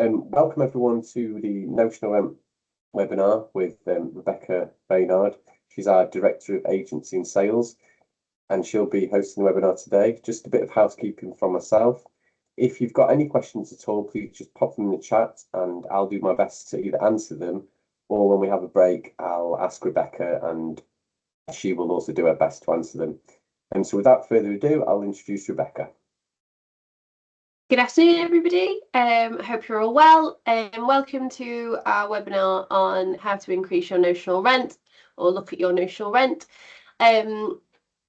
Welcome everyone to the Notional Rent webinar with Rebecca Reynard. She's our Director of Agency and Sales, and she'll be hosting the webinar today. Just a bit of housekeeping from myself. If you've got any questions at all, please just pop them in the chat and I'll do my best to either answer them, or when we have a break, I'll ask Rebecca and she will also do her best to answer them. And so without further ado, I'll introduce Rebecca. Good afternoon, everybody. I hope you're all well. Welcome to our webinar on how to increase your notional rent or look at your notional rent.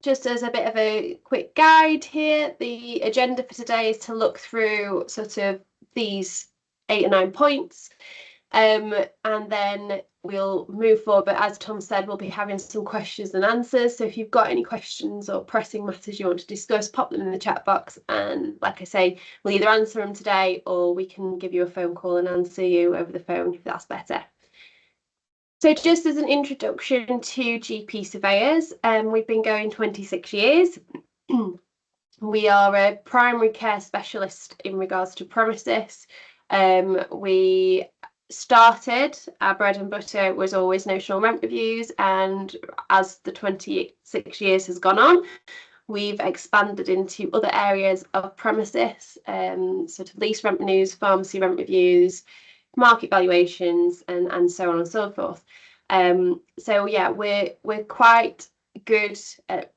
Just as a bit of a quick guide here, the agenda for today is to look through sort of these 8 or 9 points, and then we'll move forward. But as Tom said, we'll be having some questions and answers. So if you've got any questions or pressing matters you want to discuss, pop them in the chat box. And like I say, we'll either answer them today or we can give you a phone call and answer you over the phone if that's better. So just as an introduction to GP surveyors, we've been going 26 years. We are a primary care specialist in regards to premises. We started, our bread and butter was always notional rent reviews, and as the 26 years has gone on, we've expanded into other areas of premises, sort of lease rent reviews, pharmacy rent reviews, market valuations, and so on and so forth. So yeah, we're quite good at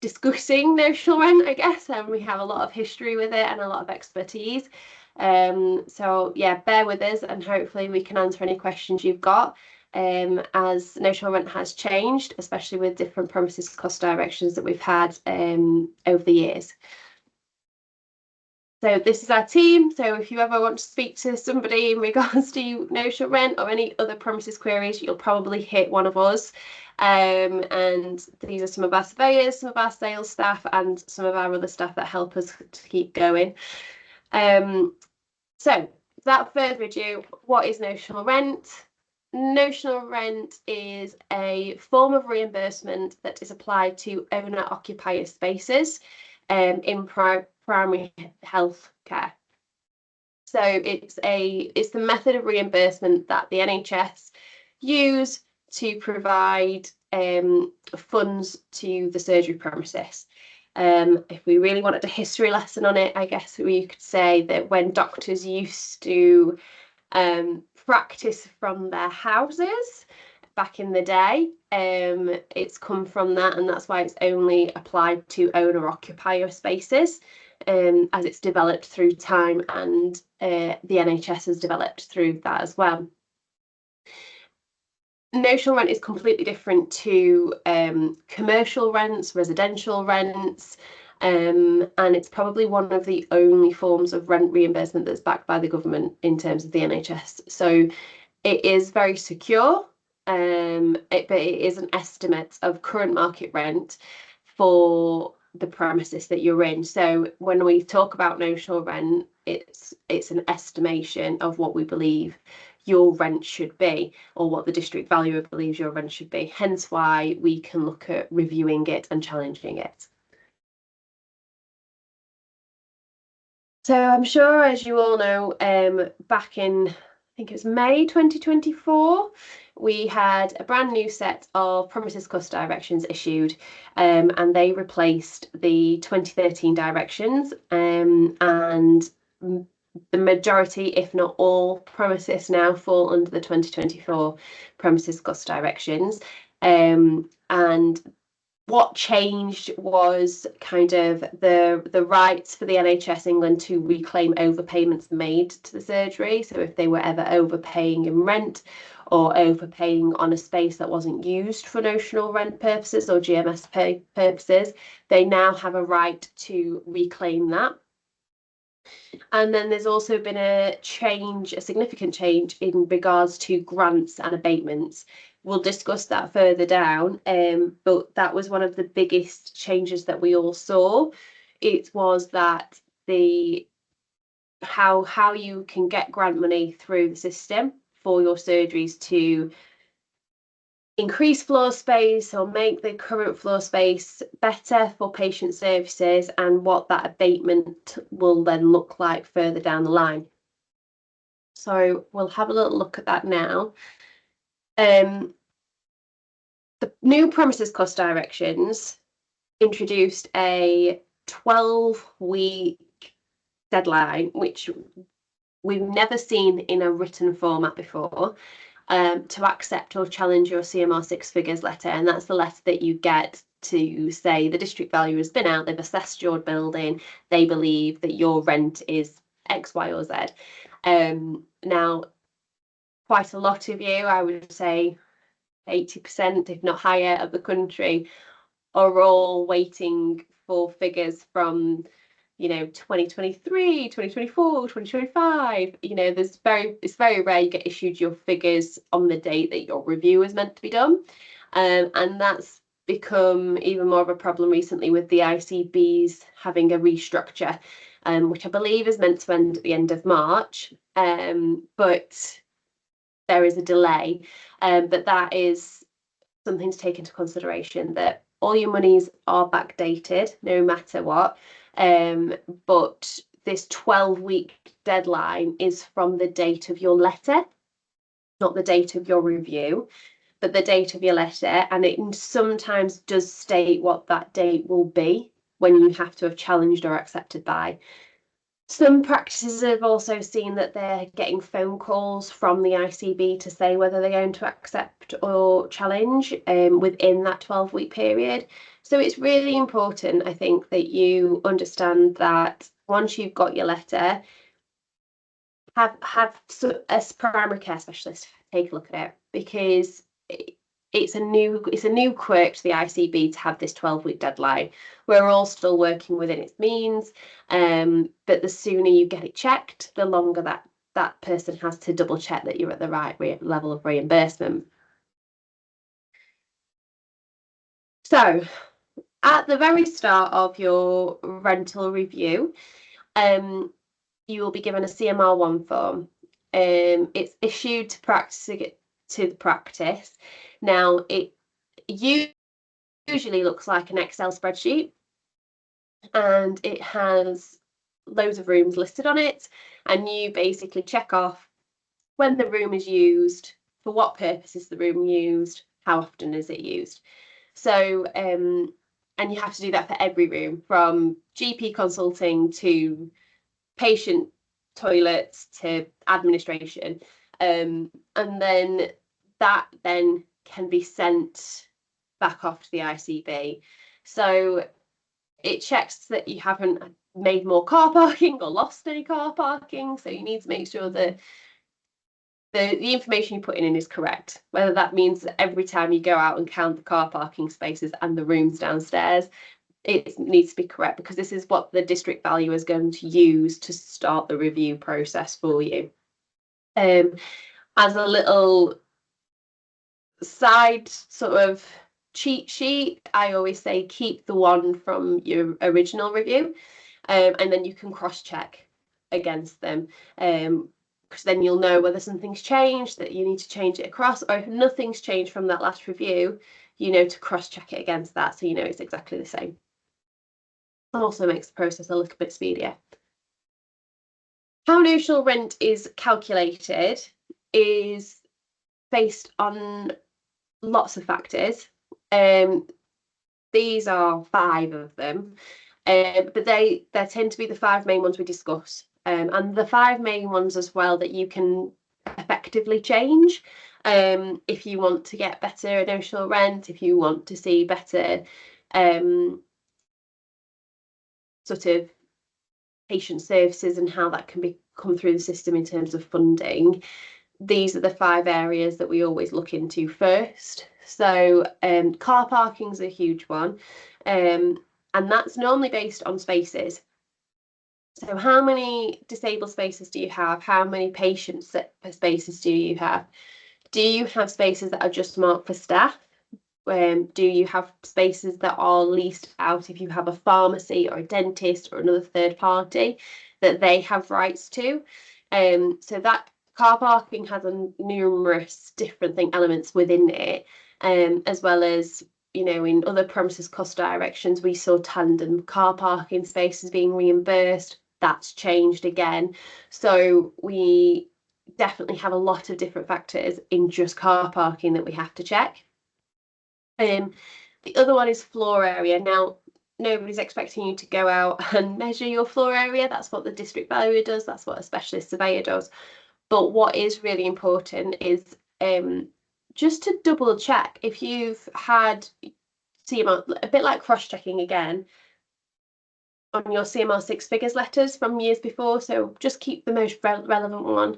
discussing notional rent, I guess, and we have a lot of history with it and a lot of expertise. So yeah, bear with us and hopefully we can answer any questions you've got, as notional rent has changed, especially with different premises cost directions that we've had over the years. So this is our team. So if you ever want to speak to somebody in regards to notional rent or any other premises queries, you'll probably hit one of us. And these are some of our surveyors, some of our sales staff, and some of our other staff that help us to keep going. So without further ado, what is notional rent? Notional rent is a form of reimbursement that is applied to owner-occupier spaces in primary health care. So it's the method of reimbursement that the NHS use to provide funds to the surgery premises. If we really wanted a history lesson on it, I guess we could say that when doctors used to practice from their houses back in the day, it's come from that, and that's why it's only applied to owner-occupier spaces, as it's developed through time, and the NHS has developed through that as well. Notional rent is completely different to commercial rents, residential rents, and it's probably one of the only forms of rent reimbursement that's backed by the government in terms of the NHS. So it is very secure, but it is an estimate of current market rent for the premises that you're in. So when we talk about notional rent, it's an estimation of what we believe your rent should be, or what the district valuer believes your rent should be. Hence why we can look at reviewing it and challenging it. So I'm sure, as you all know, back in, I think it was May 2024, we had a brand new set of premises cost directions issued, and they replaced the 2013 directions, and the majority, if not all, premises now fall under the 2024 premises cost directions. And what changed was kind of the rights for the NHS England to reclaim overpayments made to the surgery. So if they were ever overpaying in rent or overpaying on a space that wasn't used for notional rent purposes or GMS purposes, they now have a right to reclaim that. And then there's also been a significant change in regards to grants and abatements. We'll discuss that further down, but that was one of the biggest changes that we all saw. It was that how you can get grant money through the system for your surgeries to increase floor space or make the current floor space better for patient services, and what that abatement will then look like further down the line. So we'll have a little look at that now. The new premises cost directions introduced a 12-week deadline, which we've never seen in a written format before, to accept or challenge your CMR6 figures letter. And that's the letter that you get to say the district value has been out, they've assessed your building, they believe that your rent is X, Y, or Z. Now, quite a lot of you, I would say 80%, if not higher, of the country are all waiting for figures from 2023, 2024, 2025. It's very rare you get issued your figures on the date that your review is meant to be done. And that's become even more of a problem recently with the ICBs having a restructure, which I believe is meant to end at the end of March. But there is a delay. But that is something to take into consideration, that all your monies are backdated no matter what. But this 12-week deadline is from the date of your letter, not the date of your review, but the date of your letter. And it sometimes does state what that date will be when you have to have challenged or accepted by. Some practices have also seen that they're getting phone calls from the ICB to say whether they're going to accept or challenge within that 12-week period. So it's really important, I think, that you understand that once you've got your letter, have a primary care specialist take a look at it, because it's a new quirk to the ICB to have this 12-week deadline. We're all still working within its means, but the sooner you get it checked, the longer that person has to double check that you're at the right level of reimbursement. So at the very start of your rental review, you will be given a CMR1 form. It's issued to the practice. Now, it usually looks like an Excel spreadsheet, and it has loads of rooms listed on it, and you basically check off when the room is used, for what purpose is the room used, how often is it used. So, and you have to do that for every room, from GP consulting to patient toilets to administration. And then that then can be sent back off to the ICB. So it checks that you haven't made more car parking or lost any car parking. So you need to make sure that the information you put in is correct, whether that means that every time you go out and count the car parking spaces and the rooms downstairs, it needs to be correct, because this is what the district valuer is going to use to start the review process for you. As a little side sort of cheat sheet, I always say keep the one from your original review, and then you can cross-check against them, because then you'll know whether something's changed, that you need to change it across, or if nothing's changed from that last review, to cross-check it against that, so it's exactly the same. Also makes the process a little bit speedier. How notional rent is calculated is based on lots of factors. These are 5 of them, but they tend to be the 5 main ones we discuss, and the 5 main ones as well that you can effectively change if you want to get better notional rent, if you want to see better sort of patient services and how that can come through the system in terms of funding. These are the 5 areas that we always look into first. So car parking is a huge one, and that's normally based on spaces. So how many disabled spaces do you have? How many patient spaces do you have? Do you have spaces that are just marked for staff? Do you have spaces that are leased out if you have a pharmacy or a dentist or another third party that they have rights to? So that car parking has numerous different elements within it, as well as, in other premises cost directions, we saw tandem car parking spaces being reimbursed. That's changed again. So we definitely have a lot of different factors in just car parking that we have to check. The other one is floor area. Now, nobody's expecting you to go out and measure your floor area. That's what the district valuer does. That's what a specialist surveyor does. But what is really important is just to double check if you've had CMR, a bit like cross-checking again, on your CMR six figures letters from years before. So just keep the most relevant one.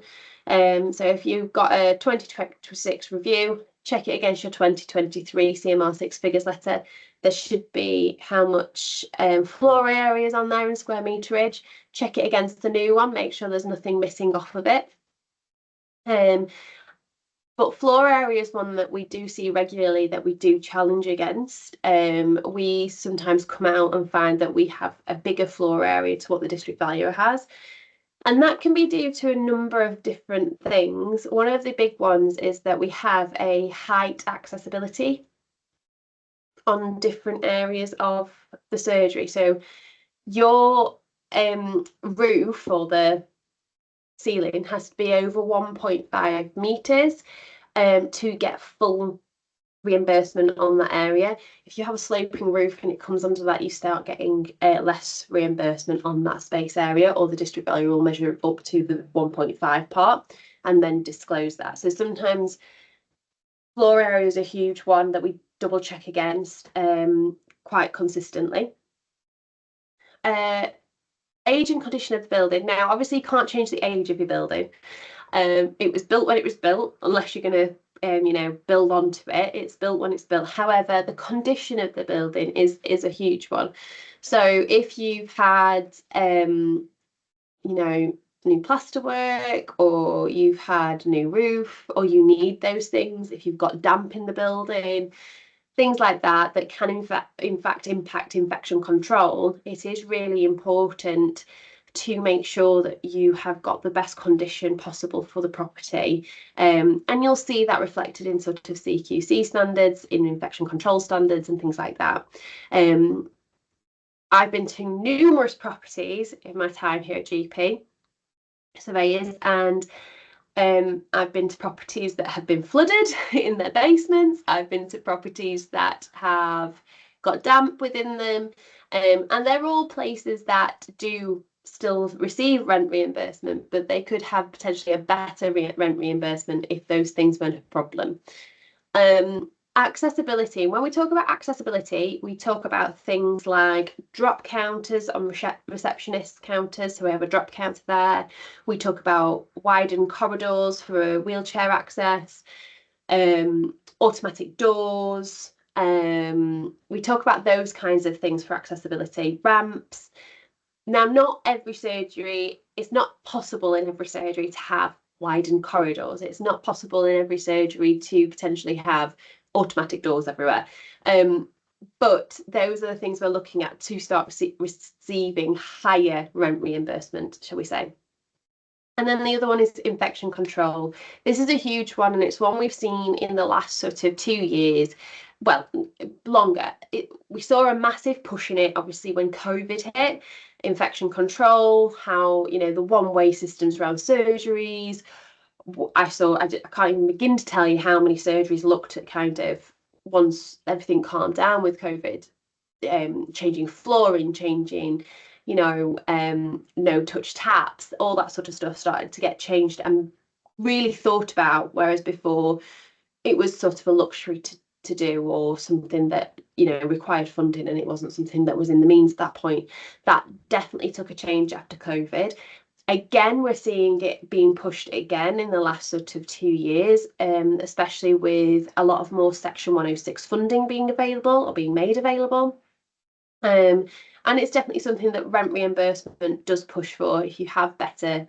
So if you've got a 2026 review, check it against your 2023 CMR six figures letter. There should be how much floor area is on there in square meterage. Check it against the new one, make sure there's nothing missing off of it. But floor area is one that we do see regularly that we do challenge against. We sometimes come out and find that we have a bigger floor area to what the district valuer has. And that can be due to a number of different things. One of the big ones is that we have a height accessibility on different areas of the surgery. So your roof or the ceiling has to be over 1.5 meters to get full reimbursement on that area. If you have a sloping roof and it comes under that, you start getting less reimbursement on that space area, or the district valuer will measure up to the 1.5 part and then disclose that. So sometimes floor area is a huge one that we double check against quite consistently. Age and condition of the building. Now, obviously, you can't change the age of your building. It was built when it was built, unless you're going to, build onto it. It's built when it's built. However, the condition of the building is a huge one. So if you've had, new plasterwork, or you've had new roof, or you need those things, if you've got damp in the building, things like that can in fact impact infection control, it is really important to make sure that you have got the best condition possible for the property. And you'll see that reflected in sort of CQC standards, in infection control standards and things like that. I've been to numerous properties in my time here at GP Surveyors, and I've been to properties that have been flooded in their basements. I've been to properties that have got damp within them, and they're all places that do still receive rent reimbursement, but they could have potentially a better rent reimbursement if those things weren't a problem. Accessibility. When we talk about accessibility, we talk about things like drop counters on receptionist counters, so we have a drop counter there. We talk about widened corridors for wheelchair access, automatic doors. We talk about those kinds of things for accessibility. Ramps. Now, not every surgery, it's not possible in every surgery to have widened corridors. It's not possible in every surgery to potentially have automatic doors everywhere. But those are the things we're looking at to start receiving higher rent reimbursement, shall we say. And then the other one is infection control. This is a huge one, and it's one we've seen in the last sort of 2 years. Well, longer. We saw a massive push in it, obviously, when COVID hit. Infection control, how, the one-way systems around surgeries. I can't even begin to tell you how many surgeries looked at kind of, once everything calmed down with COVID, changing flooring, changing, no touch taps, all that sort of stuff started to get changed and really thought about, whereas before it was sort of a luxury to do, or something that required funding, and it wasn't something that was in the means at that point. That definitely took a change after COVID. Again, we're seeing it being pushed again in the last sort of 2 years, especially with a lot of more Section 106 funding being available or being made available. And it's definitely something that rent reimbursement does push for. If you have better,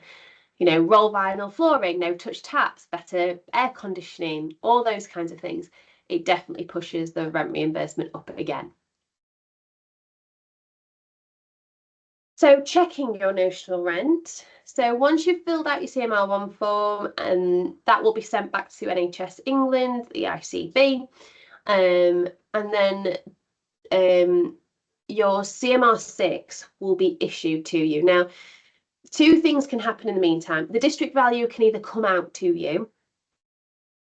roll vinyl flooring, no touch taps, better air conditioning, all those kinds of things, it definitely pushes the rent reimbursement up again. So checking your notional rent. So once you've filled out your CMR1 form, and that will be sent back to NHS England, the ICB, and then your CMR6 will be issued to you. Now, Two things can happen in the meantime. The district valuer can either come out to you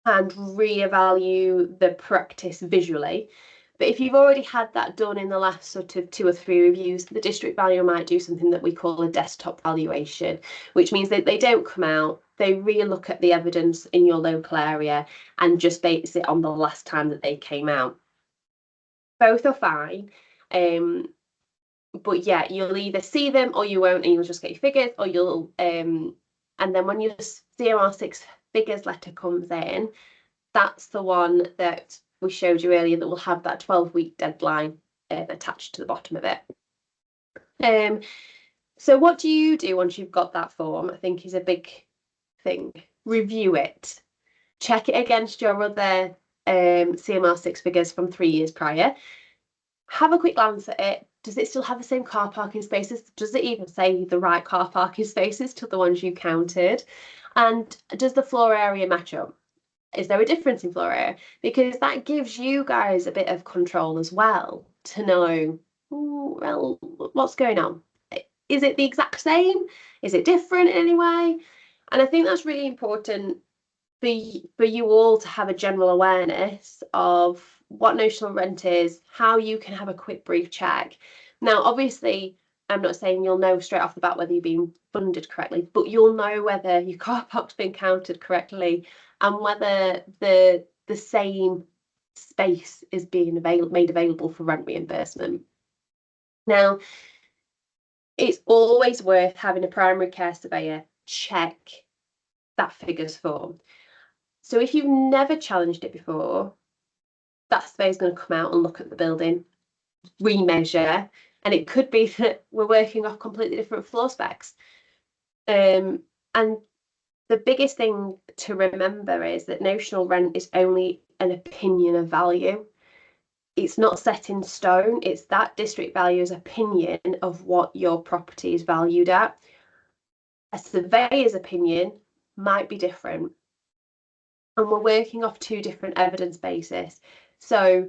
and reevaluate the practice visually. But if you've already had that done in the last sort of 2 or 3 reviews, the district valuer might do something that we call a desktop valuation, which means that they don't come out, they re-look at the evidence in your local area and just base it on the last time that they came out. Both are fine. But yeah, you'll either see them or you won't, and you'll just get your figures, or you'll and then when your CMR6 figures letter comes in, that's the one that we showed you earlier that will have that 12-week deadline attached to the bottom of it. So what do you do once you've got that form? I think is a big thing. Review it. Check it against your other CMR6 figures from 3 years prior. Have a quick glance at it. Does it still have the same car parking spaces? Does it even say the right car parking spaces to the ones you counted? And does the floor area match up? Is there a difference in floor area? Because that gives you guys a bit of control as well to know, well, what's going on? Is it the exact same? Is it different in any way? And I think that's really important for you all to have a general awareness of what notional rent is, how you can have a quick brief check. Now, obviously, I'm not saying you'll know straight off the bat whether you're being funded correctly, but you'll know whether your car park's been counted correctly and whether the same space is being made available for rent reimbursement. Now, it's always worth having a primary care surveyor check that figures form. So if you've never challenged it before, that surveyor's going to come out and look at the building, remeasure, and it could be that we're working off completely different floor specs. And the biggest thing to remember is that notional rent is only an opinion of value. It's not set in stone. It's that district valuer's opinion of what your property is valued at. A surveyor's opinion might be different. And we're working off 2 different evidence bases. So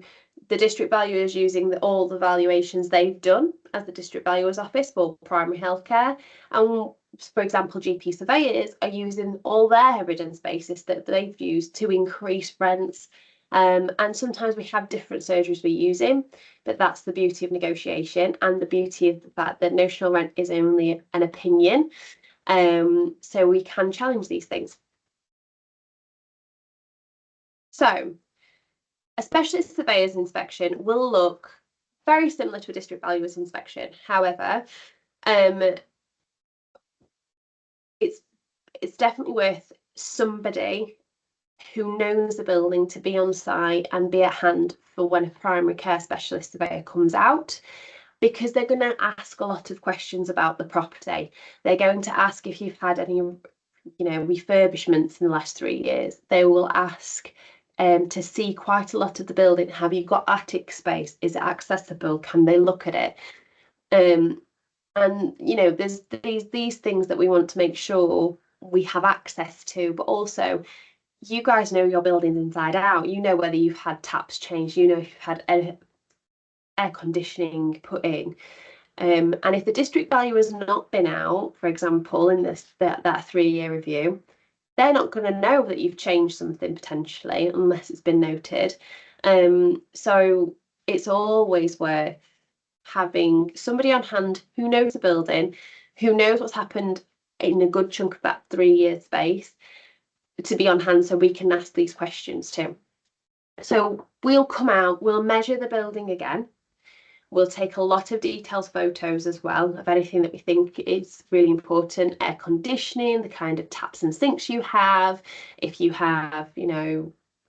the district valuer is using all the valuations they've done as the district valuer's office for primary healthcare. And for example, GP surveyors are using all their evidence basis that they've used to increase rents. And sometimes we have different surgeries we're using, but that's the beauty of negotiation and the beauty of the fact that notional rent is only an opinion. So we can challenge these things. So a specialist surveyor's inspection will look very similar to a district valuer's inspection. However, it's definitely worth somebody who knows the building to be on site and be at hand for when a primary care specialist surveyor comes out, because they're going to ask a lot of questions about the property. They're going to ask if you've had any, refurbishments in the last 3 years. They will ask to see quite a lot of the building. Have you got attic space? Is it accessible? Can they look at it? And there's these things that we want to make sure we have access to, but also you guys know your buildings inside out. You know whether you've had taps changed, you know if you've had air conditioning put in. And if the district value has not been out, for example, in that 3-year review, they're not going to know that you've changed something potentially unless it's been noted. So it's always worth having somebody on hand who knows the building, who knows what's happened in a good chunk of that 3-year space, to be on hand so we can ask these questions too. So we'll come out, we'll measure the building again. We'll take a lot of detailed photos as well of anything that we think is really important, air conditioning, the kind of taps and sinks you have, if you have,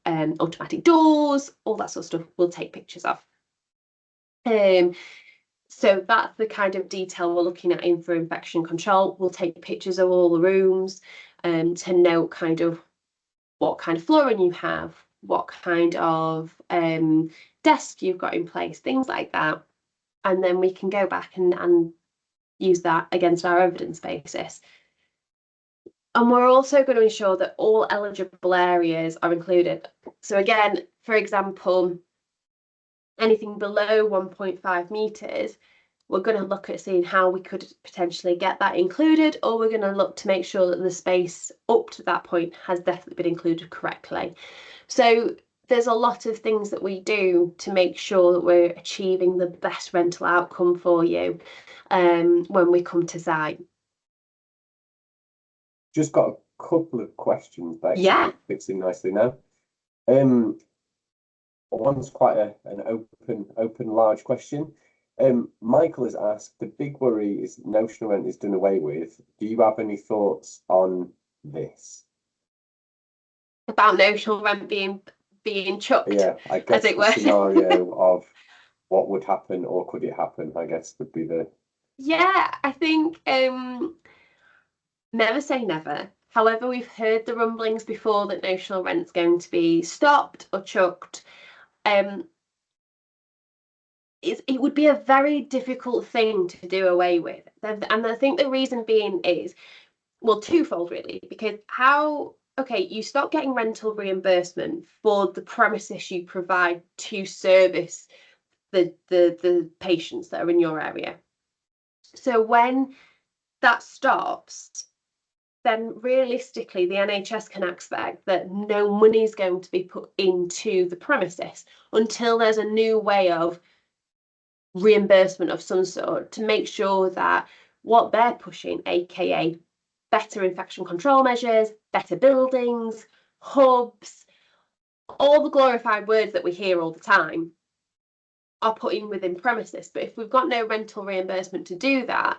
automatic doors, all that sort of stuff, we'll take pictures of. So that's the kind of detail we're looking at in for infection control. We'll take pictures of all the rooms to note kind of what kind of flooring you have, what kind of desk you've got in place, things like that. And then we can go back and use that against our evidence basis. And we're also going to ensure that all eligible areas are included. So again, for example, anything below 1.5 metres, we're going to look at seeing how we could potentially get that included, or we're going to look to make sure that the space up to that point has definitely been included correctly. So there's a lot of things that we do to make sure that we're achieving the best rental outcome for you when we come to site. Just got a couple of questions that fits in nicely now. One's quite an open, large question. Michael has asked, the big worry is notional rent is done away with. Do you have any thoughts on this? About notional rent being chucked? Yeah, I guess the scenario of what would happen or could it happen, I guess, would be the... Yeah, I think never say never. However, we've heard the rumblings before that notional rent's going to be stopped or chucked. It would be a very difficult thing to do away with. And I think the reason being is, well, twofold really, because you stop getting rental reimbursement for the premises you provide to service the patients that are in your area. So when that stops, then realistically the NHS can expect that no money is going to be put into the premises until there's a new way of reimbursement of some sort to make sure that what they're pushing, aka better infection control measures, better buildings, hubs, all the glorified words that we hear all the time, are put in within premises. But if we've got no rental reimbursement to do that,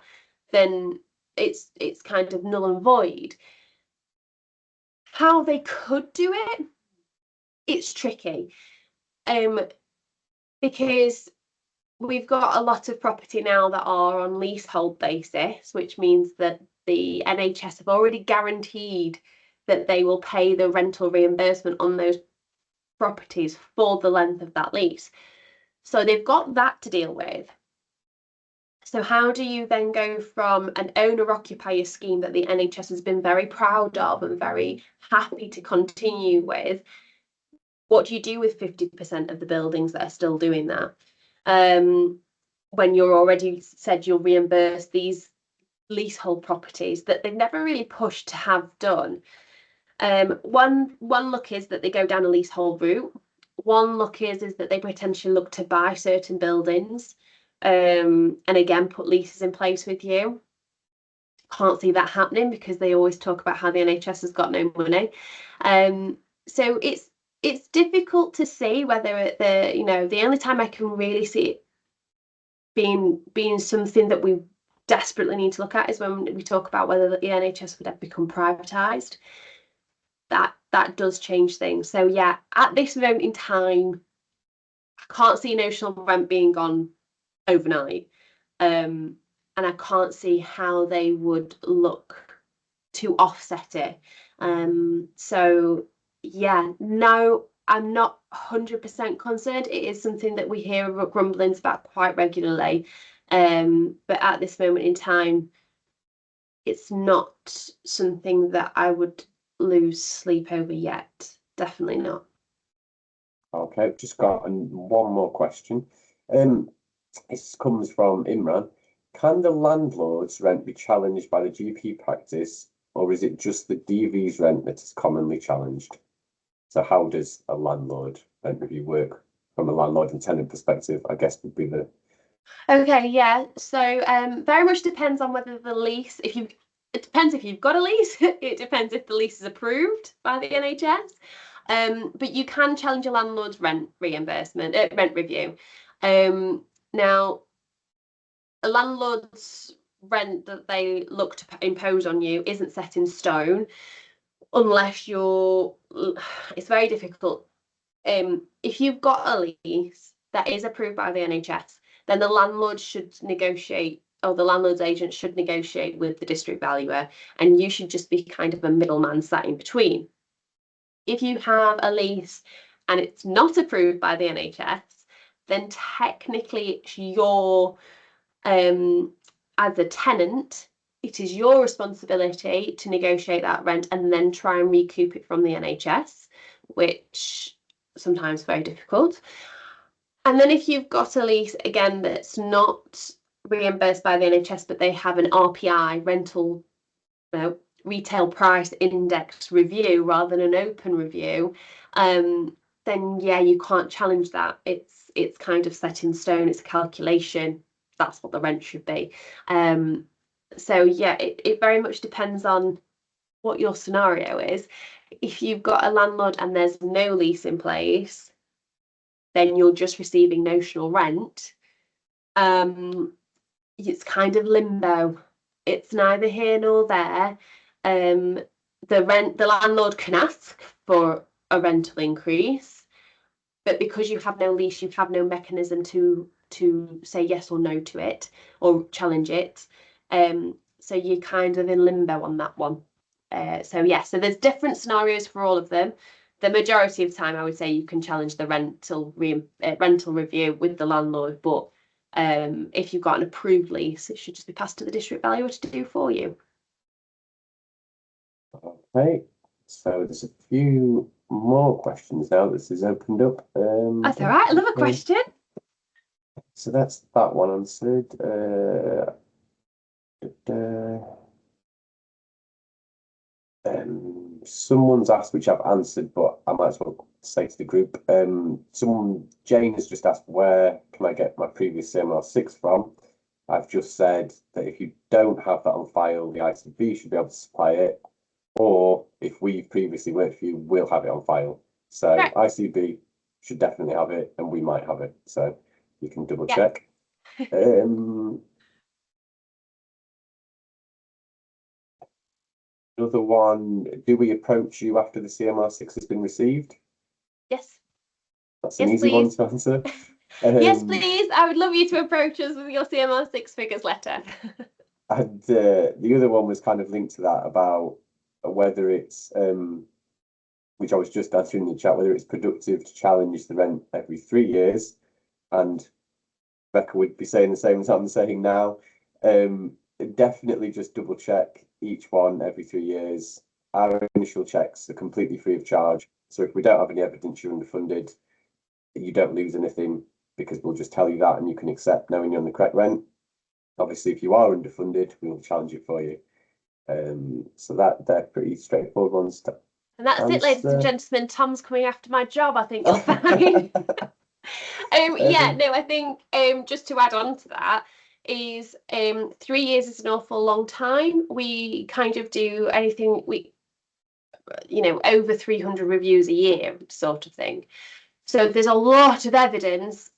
then it's kind of null and void. How they could do it, it's tricky, because we've got a lot of property now that are on leasehold basis, which means that the NHS have already guaranteed that they will pay the rental reimbursement on those properties for the length of that lease. So they've got that to deal with. So how do you then go from an owner-occupier scheme that the NHS has been very proud of and very happy to continue with? What do you do with 50% of the buildings that are still doing that? When you're already said you'll reimburse these leasehold properties that they've never really pushed to have done. One look is that they go down a leasehold route. One look is that they potentially look to buy certain buildings, and again put leases in place with you. Can't see that happening because they always talk about how the NHS has got no money. So it's difficult to see whether the only time I can really see it being something that we desperately need to look at is when we talk about whether the NHS would have become privatised. That does change things. So yeah, at this moment in time, I can't see notional rent being gone overnight, and I can't see how they would look to offset it. So yeah, no, I'm not 100% concerned. It is something that we hear grumblings about quite regularly, but at this moment in time, it's not something that I would lose sleep over yet. Definitely not. Okay, just got one more question. This comes from Imran. Can the landlord's rent be challenged by the GP practice, or is it just the DV's rent that is commonly challenged? So how does a landlord rent review work from a landlord and tenant perspective, I guess would be the... Okay, yeah. So very much depends on whether the lease, it depends if you've got a lease. It depends if the lease is approved by the NHS. But you can challenge a landlord's rent reimbursement, rent review. Now, a landlord's rent that they look to impose on you isn't set in stone unless it's very difficult. If you've got a lease that is approved by the NHS, then the landlord should negotiate, or the landlord's agent should negotiate with the district valuer, and you should just be kind of a middleman sat in between. If you have a lease and it's not approved by the NHS, then technically it's your, as a tenant, it is your responsibility to negotiate that rent and then try and recoup it from the NHS, which sometimes very difficult. And then if you've got a lease again that's not reimbursed by the NHS, but they have an RPI, rental, retail price index review rather than an open review, then yeah, you can't challenge that. It's kind of set in stone. It's a calculation. That's what the rent should be. So yeah, it very much depends on what your scenario is. If you've got a landlord and there's no lease in place, then you're just receiving notional rent. It's kind of limbo. It's neither here nor there. The landlord can ask for a rental increase, but because you have no lease, you have no mechanism to say yes or no to it or challenge it. So you're kind of in limbo on that one. So there's different scenarios for all of them. The majority of the time, I would say you can challenge the rental review with the landlord, but if you've got an approved lease, it should just be passed to the district valuer to do for you. Okay, so there's a few more questions now. This is opened up. That's all right. I love a question. So that's that one answered. Someone's asked, which I've answered, but I might as well say to the group. Jane has just asked, where can I get my previous CMR6 from? I've just said that if you don't have that on file, the ICB should be able to supply it, or if we've previously worked for you, we'll have it on file. So Right. ICB should definitely have it, and we might have it. So you can double check. Another one, do we approach you after the CMR6 has been received? Yes. That's an easy one to answer. Yes, please. I would love you to approach us with your CMR6 figures letter. And the other one was kind of linked to that about whether it's, which I was just answering in the chat, whether it's productive to challenge the rent every 3 years. And Becca would be saying the same as I'm saying now. Definitely just double check each one every 3 years. Our initial checks are completely free of charge. So if we don't have any evidence you're underfunded, you don't lose anything, because we'll just tell you that and you can accept knowing you're on the correct rent. Obviously, if you are underfunded, we will challenge it for you. So they're pretty straightforward ones to And that's it, ladies and gentlemen. Tom's coming after my job. I think you'll find. I think just to add on to that is 3 years is an awful long time. We kind of do anything over 300 reviews a year sort of thing. So there's a lot of evidence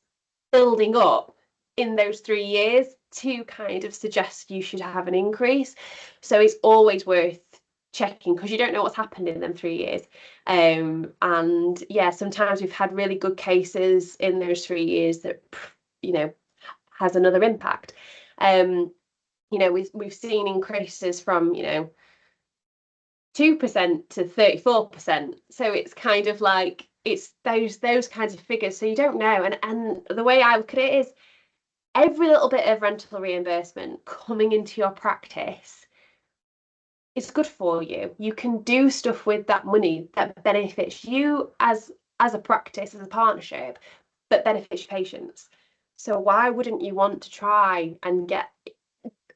building up in those 3 years to kind of suggest you should have an increase. So it's always worth checking, because you don't know what's happened in them 3 years. And yeah, sometimes we've had really good cases in those 3 years that has another impact. We've seen increases from 2% to 34%. So it's kind of like it's those kinds of figures. So you don't know. And the way I look at it is every little bit of rental reimbursement coming into your practice is good for you. You can do stuff with that money that benefits you as a practice, as a partnership, that benefits your patients. So why wouldn't you want to try and get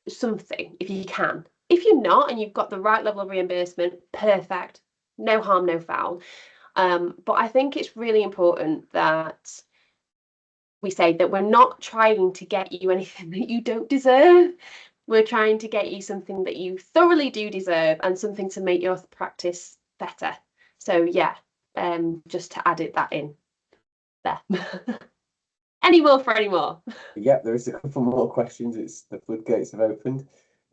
something if you can? If you're not and you've got the right level of reimbursement, perfect. No harm, no foul. But I think it's really important that we say that we're not trying to get you anything that you don't deserve. We're trying to get you something that you thoroughly do deserve and something to make your practice better. So yeah, just to add that in there. Any more for any more? Yeah, there is a couple more questions. It's the floodgates have opened.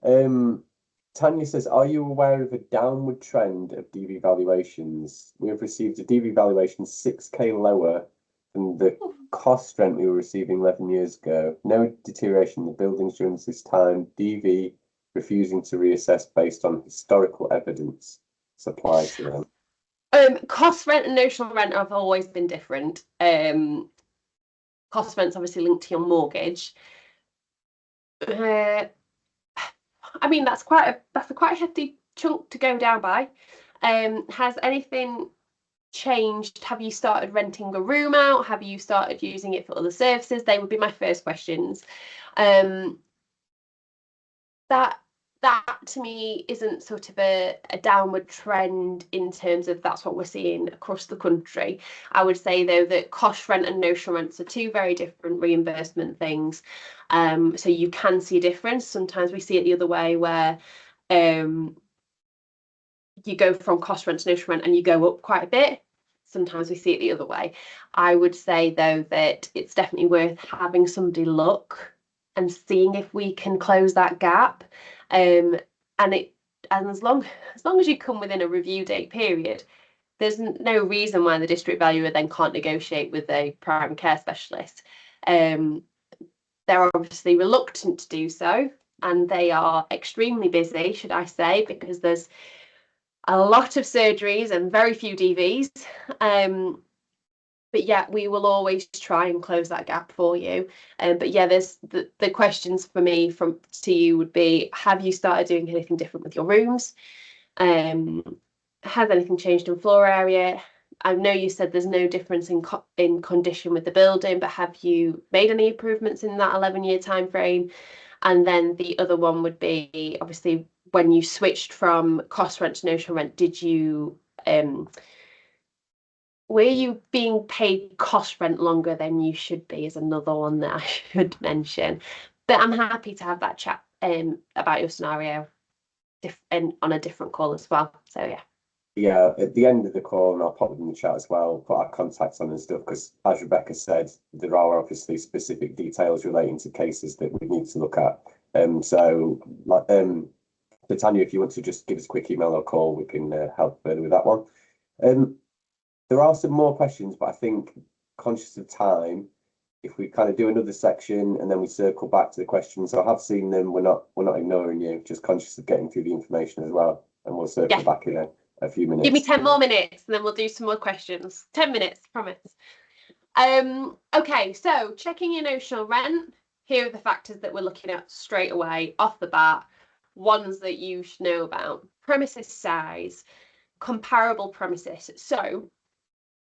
Tanya says, are you aware of a downward trend of DV valuations? We have received a DV valuation 6k lower than the cost rent we were receiving 11 years ago. No deterioration in the buildings during this time. DV refusing to reassess based on historical evidence supplied to them. Cost rent and notional rent have always been different. Cost rent's obviously linked to your mortgage. I mean, that's quite a hefty chunk to go down by. Has anything changed? Have you started renting a room out? Have you started using it for other services? They would be my first questions. That to me isn't sort of a downward trend in terms of that's what we're seeing across the country. I would say though that cost rent and notional rents are two very different reimbursement things. So you can see a difference. Sometimes we see it the other way where you go from cost rent to notional rent and you go up quite a bit. Sometimes we see it the other way. I would say though that it's definitely worth having somebody look and seeing if we can close that gap. And as long as you come within a review date period, there's no reason why the district valuer then can't negotiate with a primary care specialist. They're obviously reluctant to do so, and they are extremely busy, should I say, because there's a lot of surgeries and very few DVs. But yeah, we will always try and close that gap for you. But yeah, there's the questions for me to you would be: have you started doing anything different with your rooms? Has anything changed in floor area? I know you said there's no difference in condition with the building, but have you made any improvements in that 11-year time frame? And then the other one would be, obviously, when you switched from cost rent to notional rent, did you were you being paid cost rent longer than you should be, is another one that I should mention. But I'm happy to have that chat about your scenario on a different call as well. So yeah. Yeah, at the end of the call, and I'll pop it in the chat as well, put our contacts on and stuff, because as Rebecca said, there are obviously specific details relating to cases that we need to look at. So Tanya, if you want to just give us a quick email or call, we can help further with that one. There are some more questions, but I think, conscious of time, if we kind of do another section and then we circle back to the questions. So I have seen them. We're not ignoring you. Just conscious of getting through the information as well, and we'll circle back in a few minutes. Give me 10 more minutes, and then we'll do some more questions. 10 minutes, promise. Okay, so checking your notional rent. Here are the factors that we're looking at straight away off the bat. Ones that you should know about: premises size, comparable premises. So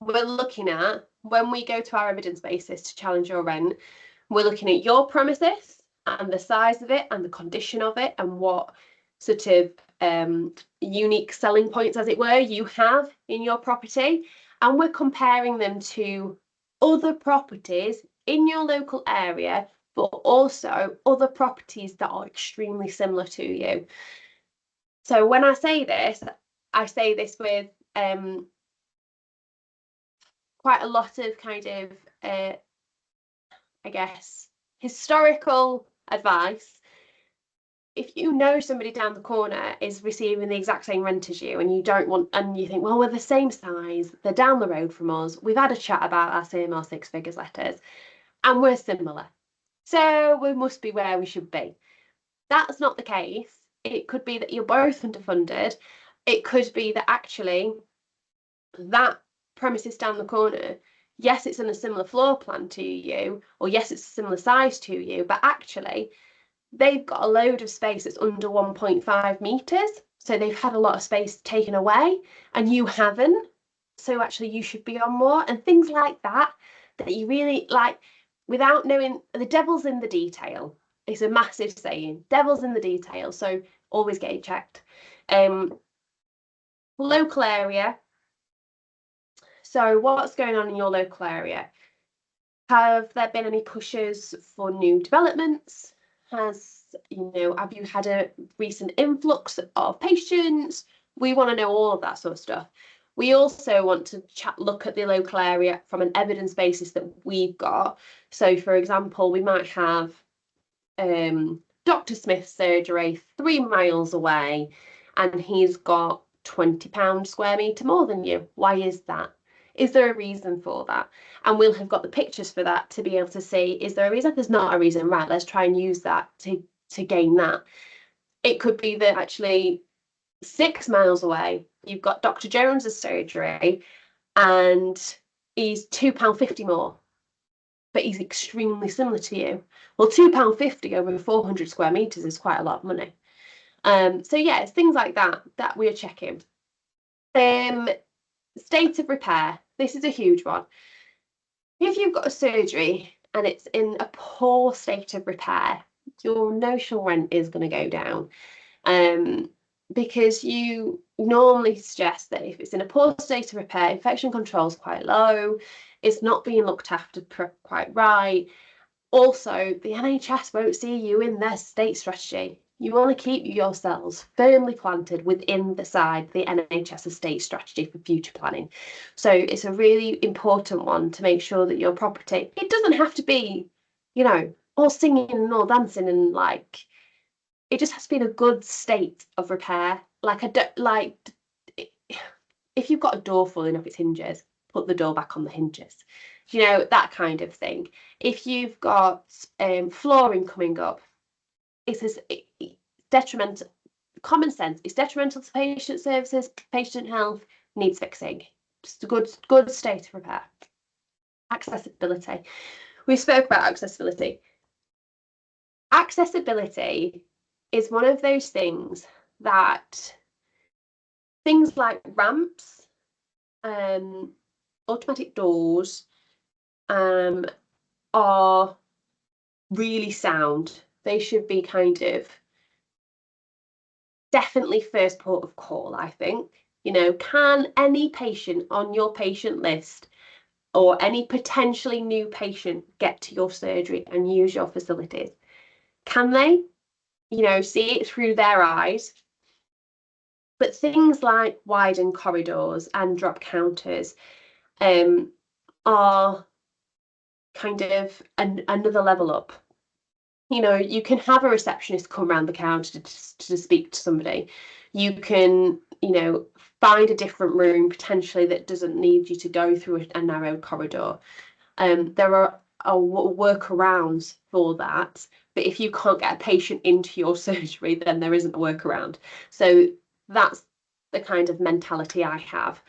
we're looking at, when we go to our evidence basis to challenge your rent, we're looking at your premises and the size of it and the condition of it and what sort of unique selling points, as it were, you have in your property. And we're comparing them to other properties in your local area, but also other properties that are extremely similar to you. So when I say this with quite a lot of kind of, I guess, historical advice. If you know somebody down the corner is receiving the exact same rent as you, and you don't want, and you think, well, we're the same size, they're down the road from us, we've had a chat about our same or six figures letters, and we're similar, so we must be where we should be. That's not the case. It could be that you're both underfunded. It could be that actually that premises down the corner, yes, it's in a similar floor plan to you, or yes, it's a similar size to you, but actually they've got a load of space that's under 1.5 meters. So they've had a lot of space taken away and you haven't. So actually you should be on more, and things like that you really like, without knowing. The devil's in the detail. It's a massive saying, devil's in the detail. So always get it checked. Local area. So what's going on in your local area? Have there been any pushes for new developments? Have you had a recent influx of patients? We want to know all of that sort of stuff. We also want to look at the local area from an evidence basis that we've got. So, for example, we might have Dr. Smith's surgery 3 miles away, and he's got £20 square metre more than you. Why is that? Is there a reason for that? And we'll have got the pictures for that to be able to see, is there a reason? There's not a reason. Right, let's try and use that to gain that. It could be that actually 6 miles away, you've got Dr. Jones's surgery and he's £2.50 more, but he's extremely similar to you. Well, £2.50 over 400 square metres is quite a lot of money. So yeah, it's things like that we're checking. State of repair. This is a huge one. If you've got a surgery and it's in a poor state of repair, your notional rent is going to go down. Because you normally suggest that if it's in a poor state of repair, infection control is quite low, it's not being looked after quite right. Also, the NHS won't see you in their state strategy. You want to keep yourselves firmly planted within the NHS estate strategy for future planning. So it's a really important one to make sure that your property, it doesn't have to be, you know, all singing and all dancing and like, it just has to be in a good state of repair. Like, I don't like, if you've got a door falling off its hinges, put the door back on the hinges. You know, that kind of thing. If you've got flooring coming up, it's detrimental. Common sense, it's detrimental to patient services, patient health, needs fixing. Just a good state of repair. Accessibility. We spoke about accessibility. Accessibility is one of those things that things like ramps, automatic doors, are really sound. They should be kind of definitely first port of call, I think. You know, can any patient on your patient list or any potentially new patient get to your surgery and use your facilities? Can they, you know, see it through their eyes? But things like widened corridors and drop counters are kind of another level up. You know, you can have a receptionist come around the counter to speak to somebody. You can, you know, find a different room potentially that doesn't need you to go through a narrow corridor. There are workarounds for that, but if you can't get a patient into your surgery, then there isn't a workaround. So that's the kind of mentality I have.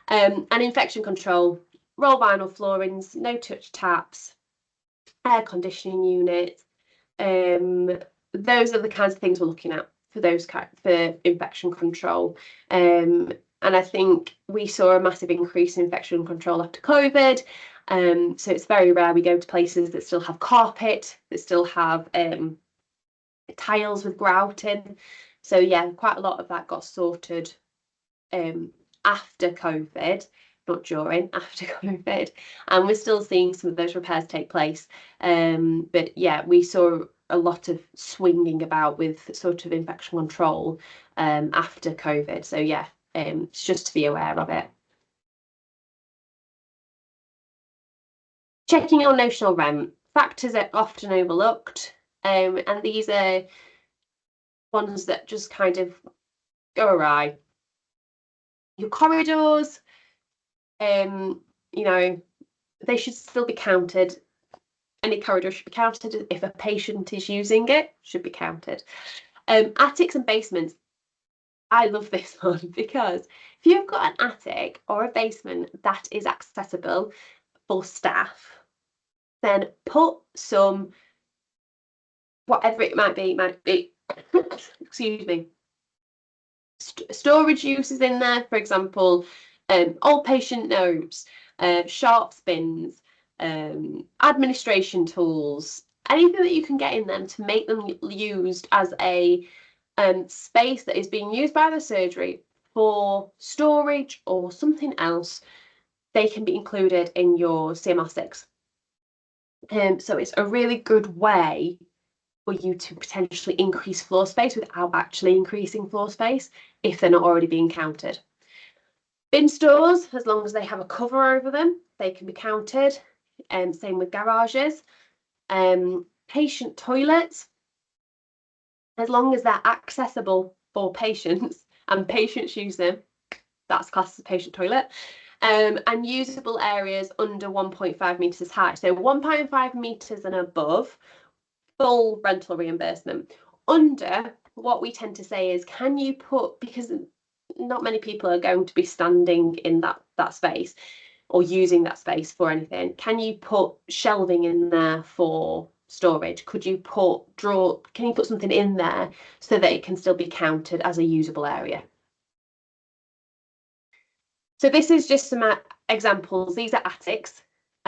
And infection control, roll vinyl floorings, no touch taps, air conditioning units. Those are the kinds of things we're looking at for for infection control. And I think we saw a massive increase in infection control after COVID. So it's very rare we go to places that still have carpet, that still have tiles with grouting. So yeah, quite a lot of that got sorted after COVID, not during, after COVID, and we're still seeing some of those repairs take place. But yeah, we saw a lot of swinging about with sort of infection control after COVID. So yeah, it's just to be aware of it. Checking your notional rent. Factors are often overlooked, and these are ones that just kind of go awry. Your corridors, you know, they should still be counted. Any corridor should be counted. If a patient is using it, should be counted. Attics and basements. I love this one because if you've got an attic or a basement that is accessible for staff, then put some, whatever it might be, excuse me, storage uses in there. For example, old patient notes, sharps bins, administration tools, anything that you can get in them to make them used as a space that is being used by the surgery for storage or something else, they can be included in your CMR6. So it's a really good way for you to potentially increase floor space without actually increasing floor space if they're not already being counted. Bin stores, as long as they have a cover over them, they can be counted. Same with garages. Patient toilets, as long as they're accessible for patients and patients use them, that's classed as a patient toilet. And usable areas under 1.5 metres high. So 1.5 metres and above, full rental reimbursement. Under, what we tend to say is, can you put, because not many people are going to be standing in that space or using that space for anything, can you put shelving in there for storage? Can you put something in there so that it can still be counted as a usable area? So this is just some examples. These are attics.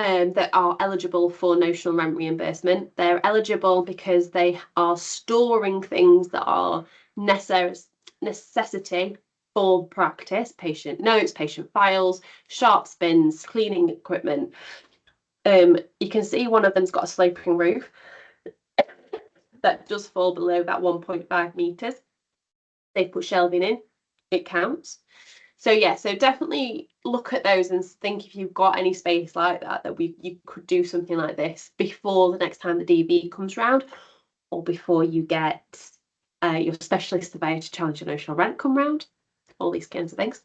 that are eligible for notional rent reimbursement. They're eligible because they are storing things that are necessity for practice, patient notes, patient files, sharps bins, cleaning equipment. You can see one of them's got a sloping roof that does fall below that 1.5 meters. They put shelving in, it counts. So yeah, so definitely look at those and think if you've got any space like that, you could do something like this before the next time the DB comes round, or before you get your specialist surveyor to challenge your notional rent come round, all these kinds of things.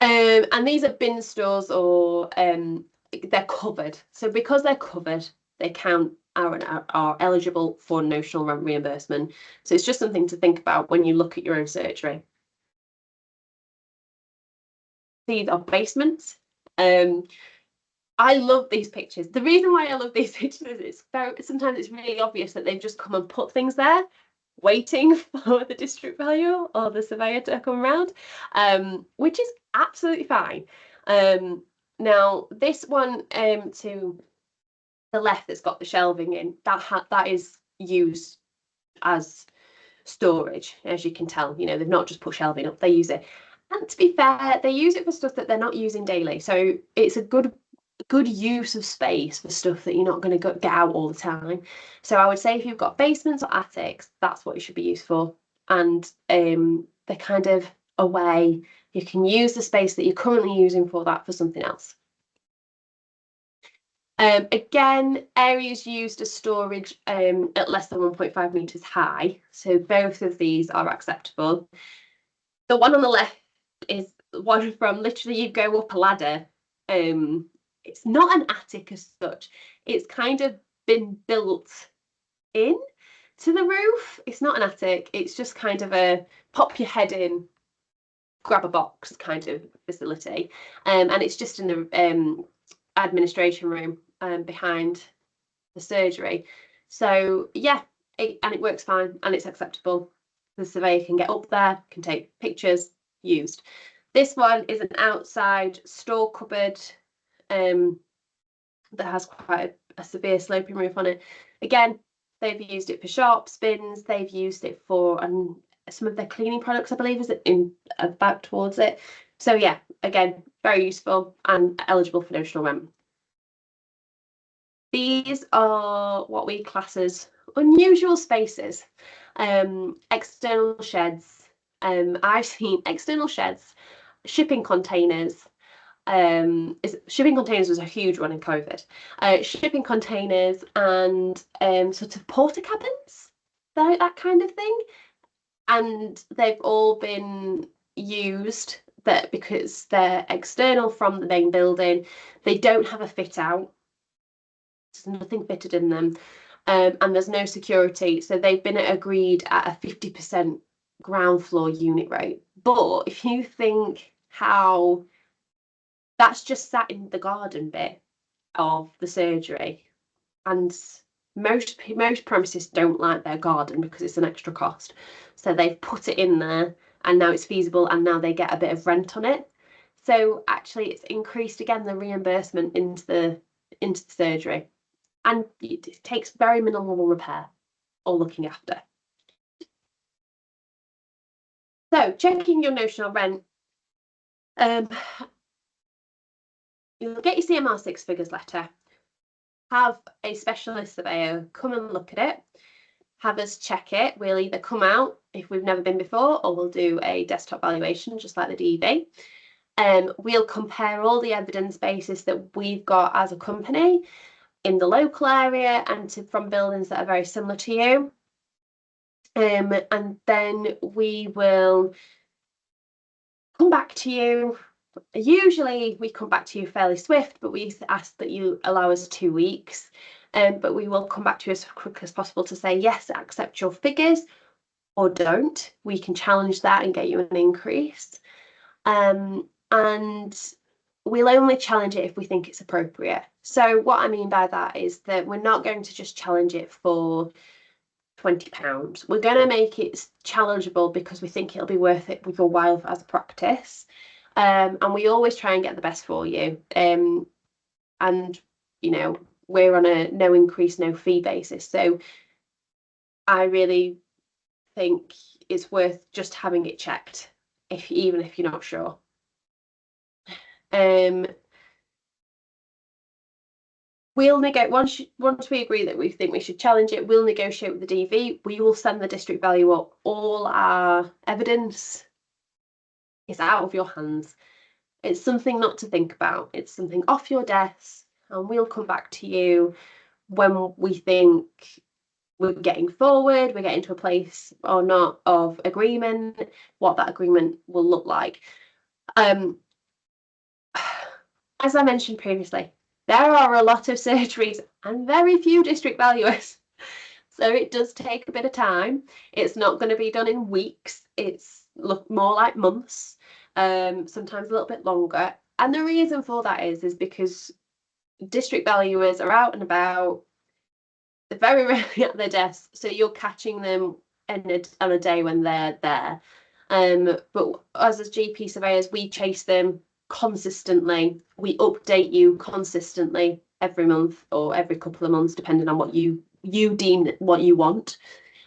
And these are bin stores, or they're covered. So because they're covered, they are eligible for notional rent reimbursement. So it's just something to think about when you look at your own surgery. These are basements. I love these pictures. The reason why I love these pictures is sometimes it's really obvious that they've just come and put things there, waiting for the district valuer or the surveyor to come around, which is absolutely fine. Now this one to the left that's got the shelving in, that is used as storage, as you can tell. You know, they've not just put shelving up, they use it. And to be fair, they use it for stuff that they're not using daily. So it's a good use of space for stuff that you're not going to get out all the time. So I would say if you've got basements or attics, that's what it should be used for. And they're kind of a way you can use the space that you're currently using for that for something else. Again, areas used as storage at less than 1.5 meters high. So both of these are acceptable. The one on the left is one from literally you go up a ladder. It's not an attic as such. It's kind of been built in to the roof. It's not an attic. It's just kind of a pop your head in, grab a box kind of facility. And it's just in the administration room behind the surgery. So yeah, and it works fine and it's acceptable. The surveyor can get up there, can take pictures, used. This one is an outside store cupboard that has quite a severe sloping roof on it. Again, they've used it for sharps bins. They've used it for some of their cleaning products, I believe, is in back towards it. So yeah, again, very useful and eligible for notional rent. These are what we class as unusual spaces. External sheds. I've seen external sheds, shipping containers. Shipping containers was a huge one in COVID. Shipping containers and sort of porta cabins, that kind of thing. And they've all been used because they're external from the main building. They don't have a fit out. There's nothing fitted in them, and there's no security. So they've been agreed at a 50% ground floor unit rate. But if you think how that's just sat in the garden bit of the surgery, and most premises don't like their garden because it's an extra cost. So they've put it in there, and now it's feasible, and now they get a bit of rent on it. So actually, it's increased again the reimbursement into the surgery. And it takes very minimal repair or looking after. So checking your notional rent, you'll get your CMR 6 figures letter, have a specialist surveyor come and look at it, have us check it. We'll either come out if we've never been before, or we'll do a desktop valuation just like the DB. We'll compare all the evidence bases that we've got as a company in the local area and from buildings that are very similar to you. And then we will come back to you. Usually we come back to you fairly swift, but we ask that you allow us 2 weeks. But we will come back to you as quick as possible to say, yes, accept your figures, or don't. We can challenge that and get you an increase. And we'll only challenge it if we think it's appropriate. So what I mean by that is that we're not going to just challenge it for £20. We're going to make it challengeable because we think it'll be worth it with your while as a practice. And we always try and get the best for you. And we're on a no increase, no fee basis. So I really think it's worth just having it checked, even if you're not sure. We'll negotiate once we agree that we think we should challenge it. We'll negotiate with the DV. We will send the district valuer all our evidence. It's out of your hands. It's something not to think about. It's something off your desk, and we'll come back to you when we think we're getting forward, we're getting to a place or not of agreement, what that agreement will look like. As I mentioned previously, there are a lot of surgeries and very few district valuers. So it does take a bit of time. It's not going to be done in weeks. It's more like months, sometimes a little bit longer. And the reason for that is because district valuers are out and about. They're very rarely at their desks, so you're catching them on a day when they're there. But as GP surveyors, we chase them consistently. We update you consistently every month or every couple of months, depending on what you deem what you want.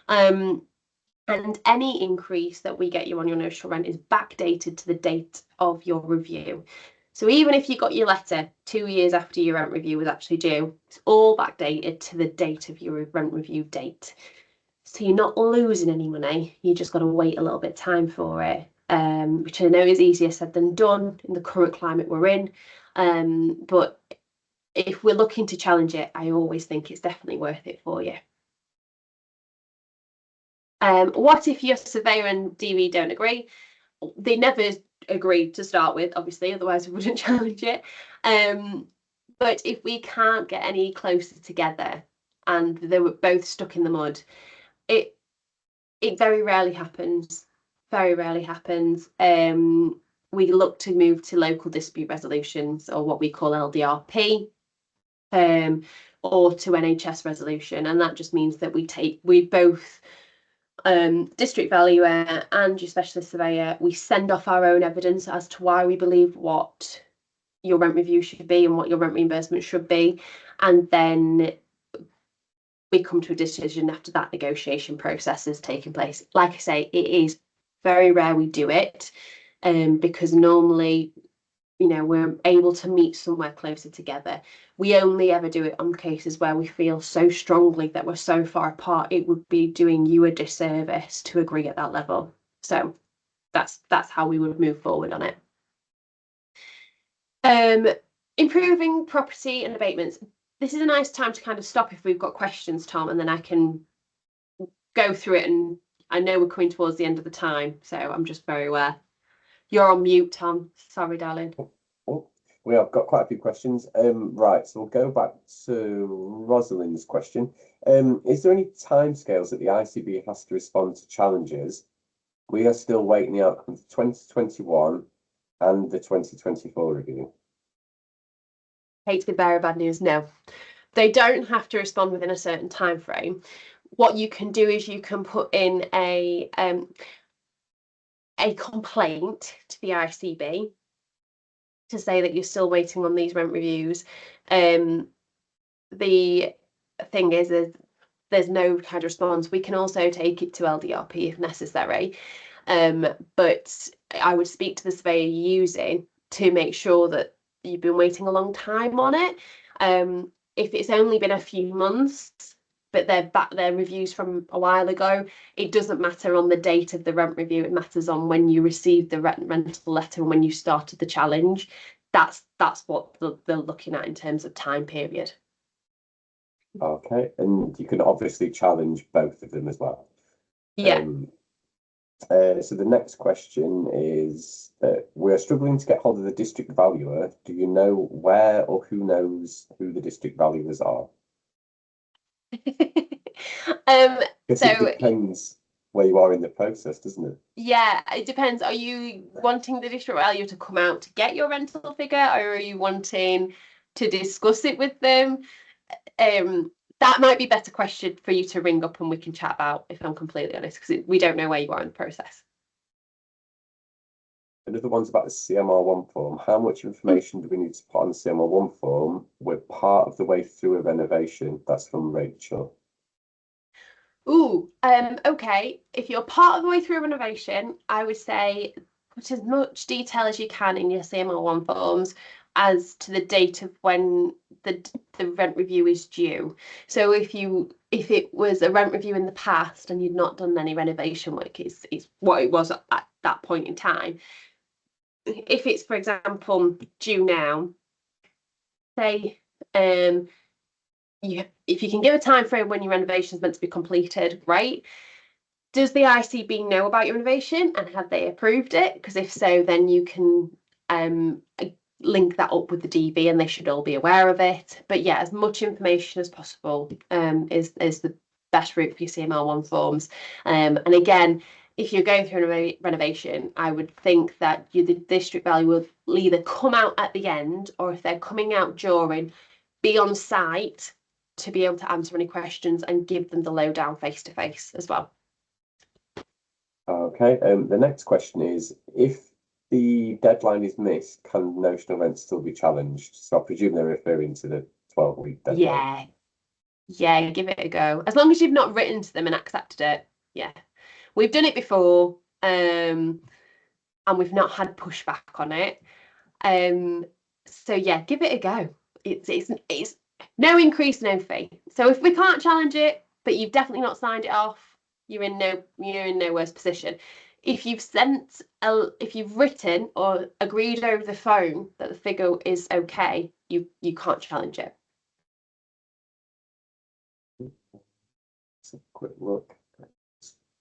And any increase that we get you on your notional rent is backdated to the date of your review. So even if you got your letter 2 years after your rent review was actually due, it's all backdated to the date of your rent review date. So you're not losing any money. You just got to wait a little bit of time for it, which I know is easier said than done in the current climate we're in. But if we're looking to challenge it, I always think it's definitely worth it for you. What if your surveyor and DV don't agree? They never agreed to start with, obviously, otherwise we wouldn't challenge it. But if we can't get any closer together and they were both stuck in the mud, it very rarely happens. Very rarely happens. We look to move to local dispute resolutions, or what we call LDRP, or to NHS resolution, and that just means that we both district valuer and your specialist surveyor, we send off our own evidence as to why we believe what your rent review should be and what your rent reimbursement should be, and then we come to a decision after that negotiation process is taking place. Like I say, it is very rare we do it, because normally, we're able to meet somewhere closer together. We only ever do it on cases where we feel so strongly that we're so far apart, it would be doing you a disservice to agree at that level. So that's how we would move forward on it. Improving property and abatements. This is a nice time to kind of stop if we've got questions, Tom, and then I can go through it. And I know we're coming towards the end of the time, so I'm just very aware. You're on mute, Tom. Sorry, darling. Oh, we have got quite a few questions. Right, so we'll go back to Rosalind's question. Is there any timescales that the ICB has to respond to challenges? We are still waiting the outcome of 2021 and the 2024 review. Hate to be bearer of bad news. No, they don't have to respond within a certain time frame. What you can do is you can put in a complaint to the ICB to say that you're still waiting on these rent reviews. The thing is there's no kind of response. We can also take it to LDRP if necessary, but I would speak to the surveyor using to make sure that you've been waiting a long time on it. If it's only been a few months, but they're reviews from a while ago, it doesn't matter on the date of the rent review. It matters on when you received the rental letter and when you started the challenge. That's what they're looking at in terms of time period. Okay, and you can obviously challenge both of them as well. Yeah. So the next question is, we're struggling to get hold of the district valuer. Do you know where or who knows who the district valuers are? Because So it depends where you are in the process, doesn't it? Yeah, it depends. Are you wanting the district valuer to come out to get your rental figure, or are you wanting to discuss it with them? That might be a better question for you to ring up and we can chat about, if I'm completely honest, because we don't know where you are in the process. Another one's about the CMR1 form. How much information do we need to put on the CMR1 form? We're part of the way through a renovation. That's from Rachel. Ooh, okay. If you're part of the way through a renovation, I would say put as much detail as you can in your CMR1 forms as to the date of when the rent review is due. So if it was a rent review in the past and you'd not done any renovation work, it's what it was at that point in time. If it's, for example, due now, say if you can give a time frame when your renovation is meant to be completed, right? Does the ICB know about your renovation and have they approved it? Because if so, then you can link that up with the DB and they should all be aware of it. But yeah, as much information as possible is the best route for your CMR1 forms. And again, if you're going through a renovation, I would think that the district value will either come out at the end, or if they're coming out during, be on site to be able to answer any questions and give them the lowdown face to face as well. Okay, the next question is, if the deadline is missed, can notional rent still be challenged? So I presume they're referring to the 12-week deadline. Yeah, give it a go. As long as you've not written to them and accepted it. Yeah. We've done it before, and we've not had pushback on it. So yeah, give it a go. It's no increase, no fee. So if we can't challenge it, but you've definitely not signed it off, you're in no worse position. If you've written or agreed over the phone that the figure is okay, you can't challenge it. Let's have a quick look. A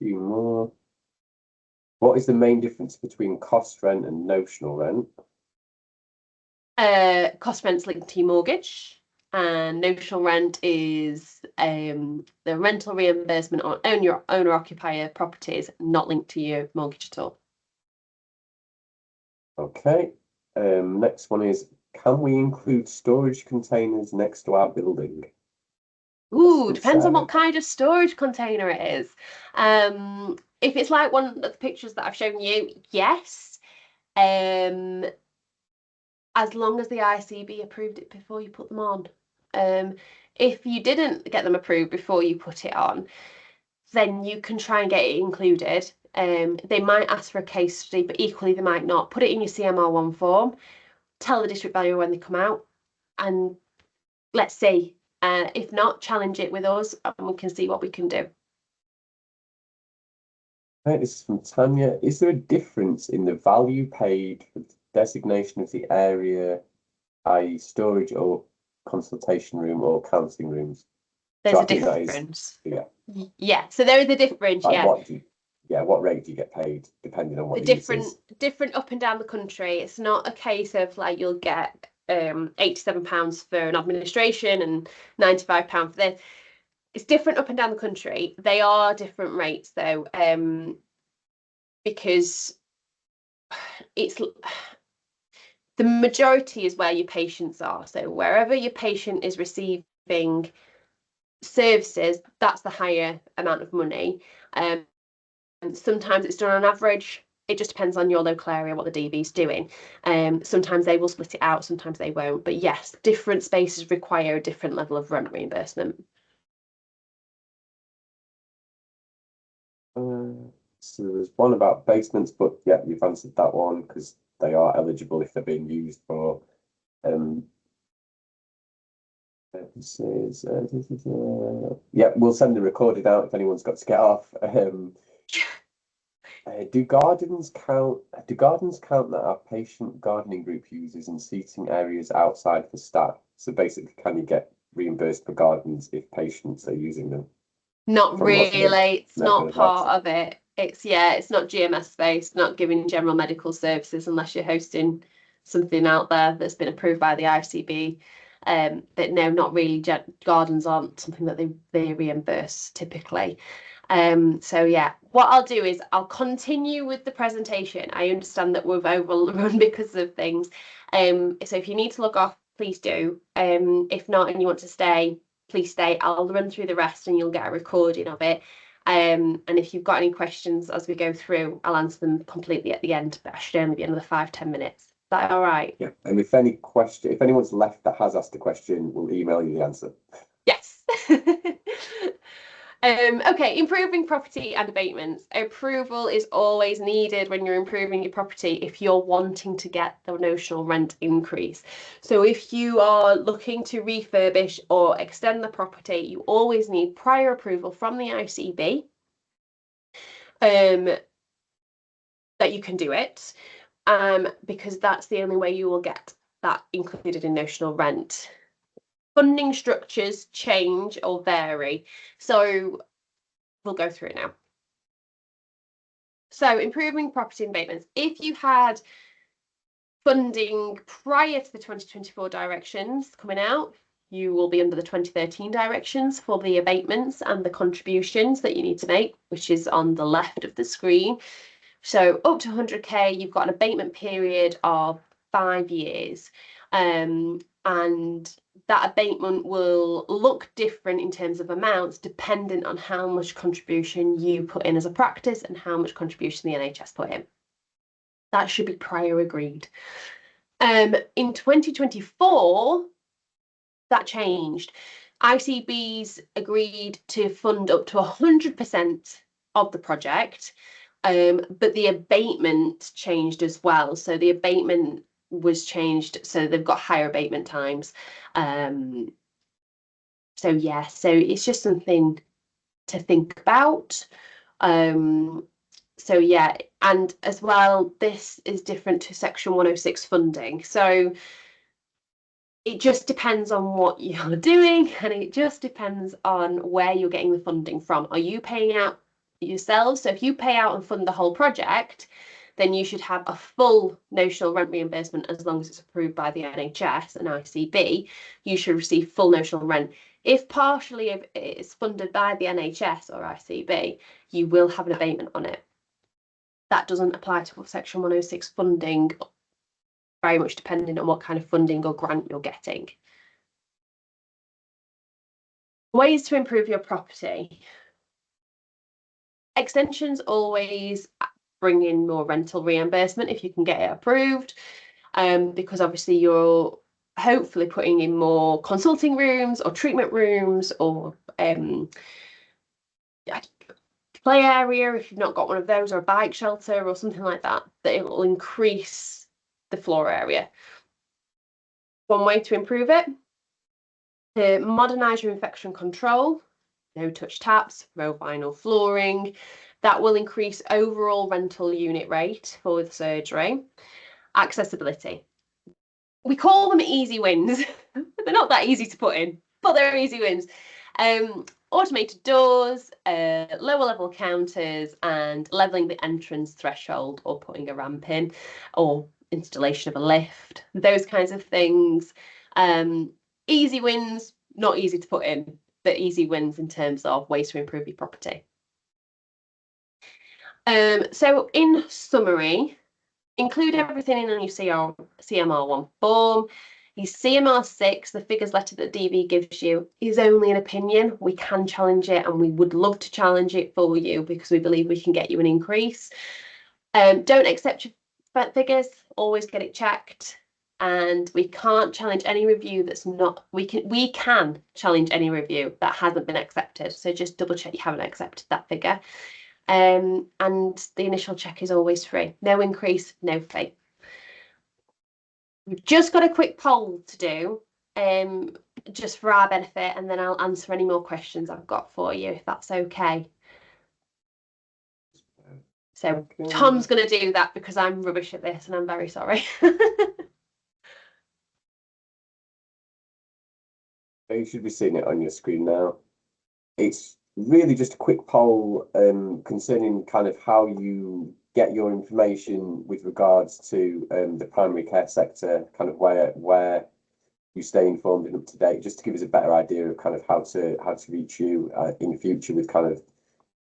few more. What is the main difference between cost rent and notional rent? Cost rent's linked to your mortgage, and notional rent is the rental reimbursement on owner occupier properties, not linked to your mortgage at all. Okay. Next one is, can we include storage containers next to our building? Ooh, depends on what kind of storage container it is. If it's like one of the pictures that I've shown you, yes. As long as the ICB approved it before you put them on. If you didn't get them approved before you put it on, then you can try and get it included. They might ask for a case study, but equally they might not. Put it in your CMR1 form, tell the district valuer when they come out, and let's see. If not, challenge it with us and we can see what we can do. Right, this is from Tanya. Is there a difference in the value paid for the designation of the area, i.e. storage or consultation room or counselling rooms? There's So a difference. Yeah. So there is a difference, Like yeah. What rate do you get paid depending on what the different up and down the country. It's not a case of like you'll get £87 for an administration and £95 for this. It's different up and down the country. They are different rates though, because it's the majority is where your patients are. So wherever your patient is receiving services, that's the higher amount of money. And sometimes it's done on average. It just depends on your local area, what the DB is doing. Sometimes they will split it out, sometimes they won't. But yes, different spaces require a different level of rent reimbursement. So there's one about basements, but yeah, you've answered that one because they are eligible if they're being used for purposes. Yeah, we'll send the recorded out if anyone's got to get off. Do gardens count? Do gardens count that our patient gardening group uses in seating areas outside for staff? So basically, can you get reimbursed for gardens if patients are using them? Not really. It's not part of it. It's not GMS space, not giving general medical services unless you're hosting something out there that's been approved by the ICB. But no, not really. Gardens aren't something that they reimburse typically. So yeah, what I'll do is I'll continue with the presentation. I understand that we've overrun because of things. So if you need to log off, please do. If not, and you want to stay, please stay. I'll run through the rest and you'll get a recording of it. And if you've got any questions as we go through, I'll answer them completely at the end, but I should only be another 5-10 minutes. Is that all right? Yeah. And if anyone's left that has asked a question, we'll email you the answer. Yes. Okay, improving property and abatements. Approval is always needed when you're improving your property if you're wanting to get the notional rent increase. So if you are looking to refurbish or extend the property, you always need prior approval from the ICB that you can do it, because that's the only way you will get that included in notional rent. Funding structures change or vary, so we'll go through it now. So improving property abatements. If you had funding prior to the 2024 directions coming out, you will be under the 2013 directions for the abatements and the contributions that you need to make, which is on the left of the screen. So up to 100k, you've got an abatement period of 5 years. And that abatement will look different in terms of amounts dependent on how much contribution you put in as a practice and how much contribution the NHS put in. That should be prior agreed. In 2024, that changed. ICBs agreed to fund up to 100% of the project, but the abatement changed as well. So the abatement was changed, so they've got higher abatement times. So yeah, so it's just something to think about. So yeah, and as well, this is different to Section 106 funding. So it just depends on what you're doing, and it just depends on where you're getting the funding from. Are you paying out yourselves? So if you pay out and fund the whole project, then you should have a full notional rent reimbursement as long as it's approved by the NHS and ICB. You should receive full notional rent. If partially it's funded by the NHS or ICB, you will have an abatement on it. That doesn't apply to Section 106 funding, very much depending on what kind of funding or grant you're getting. Ways to improve your property. Extensions always bring in more rental reimbursement if you can get it approved, because obviously you're hopefully putting in more consulting rooms or treatment rooms or play area if you've not got one of those, or a bike shelter or something like that, that it will increase the floor area. One way to improve it, to modernise your infection control, no touch taps, low vinyl flooring. That will increase overall rental unit rate for the surgery. Accessibility. We call them easy wins. They're not that easy to put in, but they're easy wins. Automated doors, lower level counters, and levelling the entrance threshold or putting a ramp in, or installation of a lift, those kinds of things. Easy wins, not easy to put in, but easy wins in terms of ways to improve your property. So in summary, include everything in on your CMR1 form. Your CMR6, the figures letter that DV gives you, is only an opinion. We can challenge it, and we would love to challenge it for you because we believe we can get you an increase. Don't accept your figures, always get it checked. And we can't challenge any review that's not, we can challenge any review that hasn't been accepted. So just double check you haven't accepted that figure. And the initial check is always free. No increase, no fee. We've just got a quick poll to do, just for our benefit, and then I'll answer any more questions I've got for you, if that's okay. So Tom's going to do that because I'm rubbish at this and I'm very sorry. You should be seeing it on your screen now. It's really just a quick poll concerning kind of how you get your information with regards to the primary care sector, kind of where you stay informed and up to date, just to give us a better idea of kind of how to reach you in the future with kind of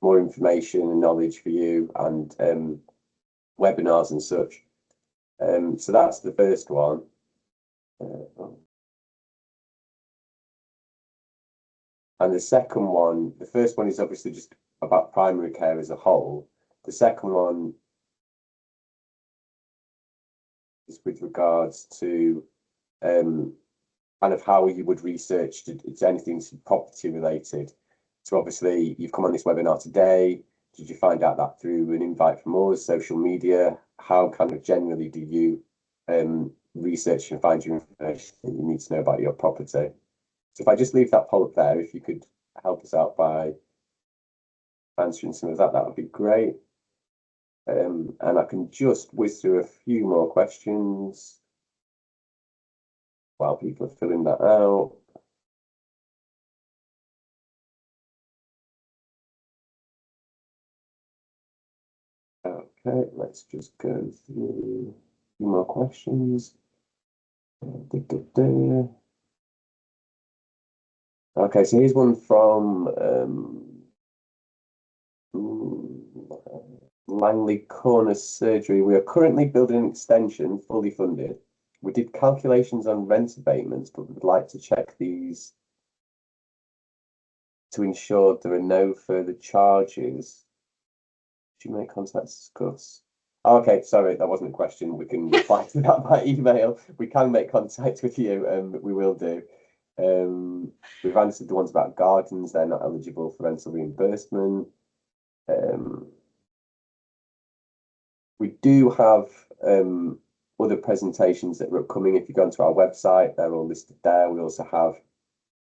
more information and knowledge for you, and webinars and such. So that's the first one. And the second one, the first one is obviously just about primary care as a whole. The second one is with regards to kind of how you would research to anything property related. So obviously you've come on this webinar today. Did you find out that through an invite from us, social media? How kind of generally do you research and find your information that you need to know about your property? So if I just leave that poll up there, if you could help us out by answering some of that, that would be great. And I can just whiz through a few more questions while people are filling that out. Okay, let's just go through a few more questions. Okay, so here's one from Langley Corner Surgery. We are currently building an extension, fully funded. We did calculations on rent abatements, but we'd like to check these to ensure there are no further charges. Do you make contact to discuss? Okay, sorry, that wasn't a question. We can reply to that by email. We can make contact with you, and we will do. We've answered the ones about gardens. They're not eligible for rental reimbursement. We do have other presentations that are upcoming. If you go onto our website, they're all listed there. We also have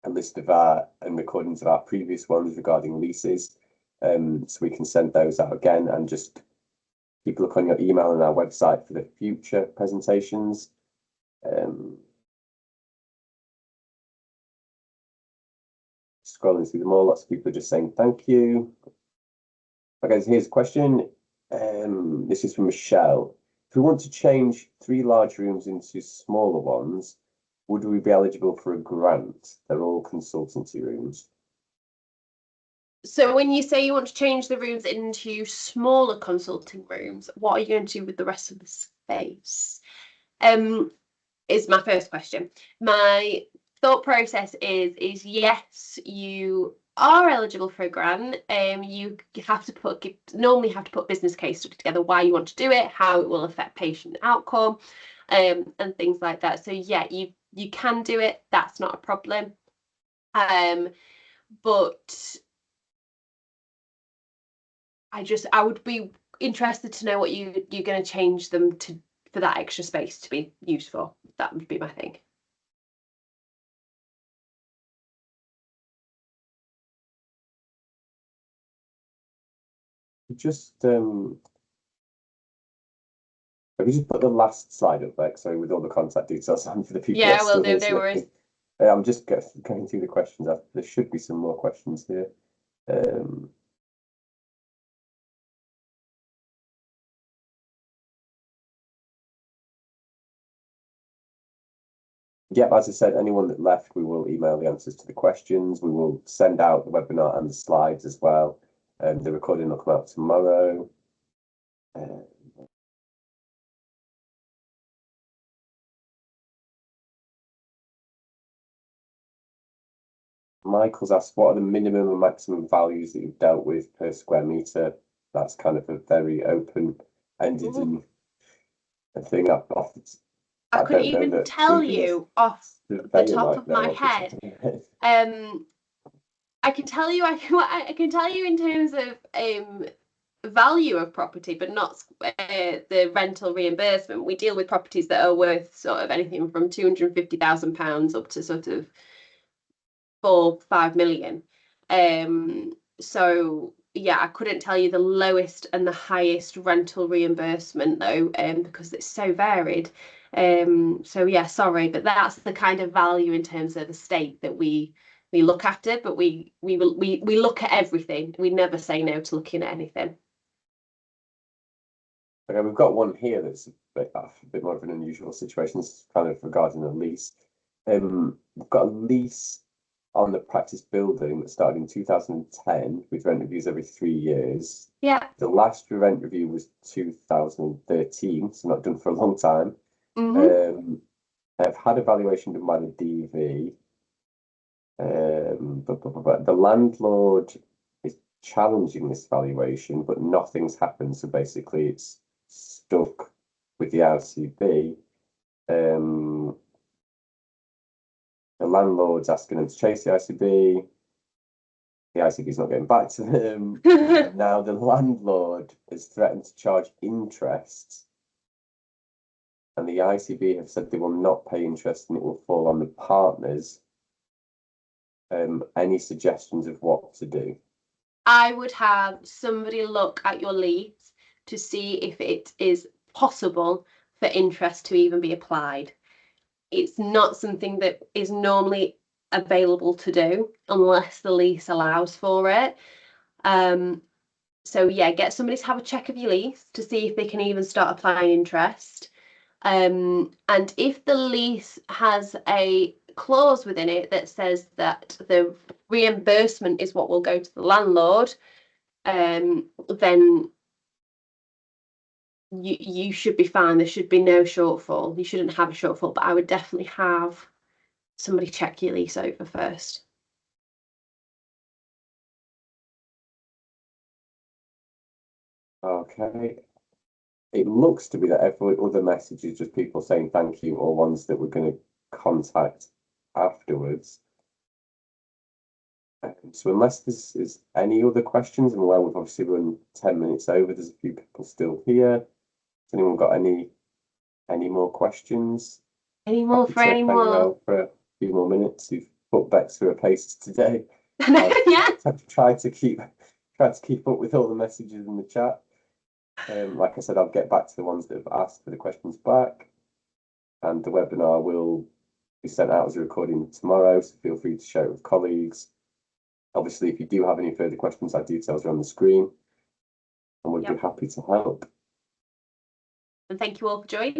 a list of our recordings of our previous ones regarding leases. So we can send those out again and just keep a look on your email and our website for the future presentations. Scrolling through them all, lots of people are just saying thank you. Okay, so here's a question. This is from Michelle. If we want to change 3 large rooms into smaller ones, would we be eligible for a grant? They're all consultancy rooms. So when you say you want to change the rooms into smaller consulting rooms, what are you going to do with the rest of the space? Is my first question. My thought process is yes, you are eligible for a grant. You have to normally have to put business case together why you want to do it, how it will affect patient outcome, and things like that. So yeah, you can do it. That's not a problem. But I would be interested to know what you're going to change them to for that extra space to be used for. That would be my thing. Just have you just put the last slide up there, sorry, with all the contact details on for the people. Yeah, will do, no worries. I'm just going through the questions. There should be some more questions here. Yeah, as I said, anyone that left, we will email the answers to the questions. We will send out the webinar and the slides as well. The recording will come out tomorrow. Michael's asked, what are the minimum and maximum values that you've dealt with per square meter? That's kind of a very open-ended thing. I couldn't even tell you off the top of my head. I can tell you, I can tell you in terms of value of property, but not the rental reimbursement. We deal with properties that are worth sort of anything from £250,000 up to sort of 4-5 million. So yeah, I couldn't tell you the lowest and the highest rental reimbursement though, because it's so varied. So yeah, sorry, but that's the kind of value in terms of the state that we look after, but we look at everything. We never say no to looking at anything. Okay, we've got one here that's a bit more of an unusual situation. It's kind of regarding a lease. We've got a lease on the practice building that started in 2010 with rent reviews every 3 years. Yeah. The last rent review was 2013, so not done for a long time. I've had a valuation done by the DV. But the landlord is challenging this valuation, but nothing's happened. So basically, it's stuck with the ICB. The landlord's asking them to chase the ICB. The ICB's not getting back to them. And now the landlord has threatened to charge interest. And the ICB have said they will not pay interest and it will fall on the partners. Any suggestions of what to do? I would have somebody look at your lease to see if it is possible for interest to even be applied. It's not something that is normally available to do unless the lease allows for it. So yeah, get somebody to have a check of your lease to see if they can even start applying interest. And if the lease has a clause within it that says that the reimbursement is what will go to the landlord, then you should be fine. There should be no shortfall. You shouldn't have a shortfall, but I would definitely have somebody check your lease over first. Okay. It looks to be that every other message is just people saying thank you or ones that we're going to contact afterwards. So unless there's any other questions, and well, we've obviously run 10 minutes over, there's a few people still here. Has anyone got any more questions? Any more Happy for to any hang more? around for a few more minutes. You've put Bex through a pace today. Yeah. I've tried to keep up with all the messages in the chat. Like I said, I'll get back to the ones that have asked for the questions back, and the webinar will be sent out as a recording tomorrow, so feel free to share it with colleagues. Obviously, if you do have any further questions, our details are on the screen, and we'd be happy to help. And thank you all for joining.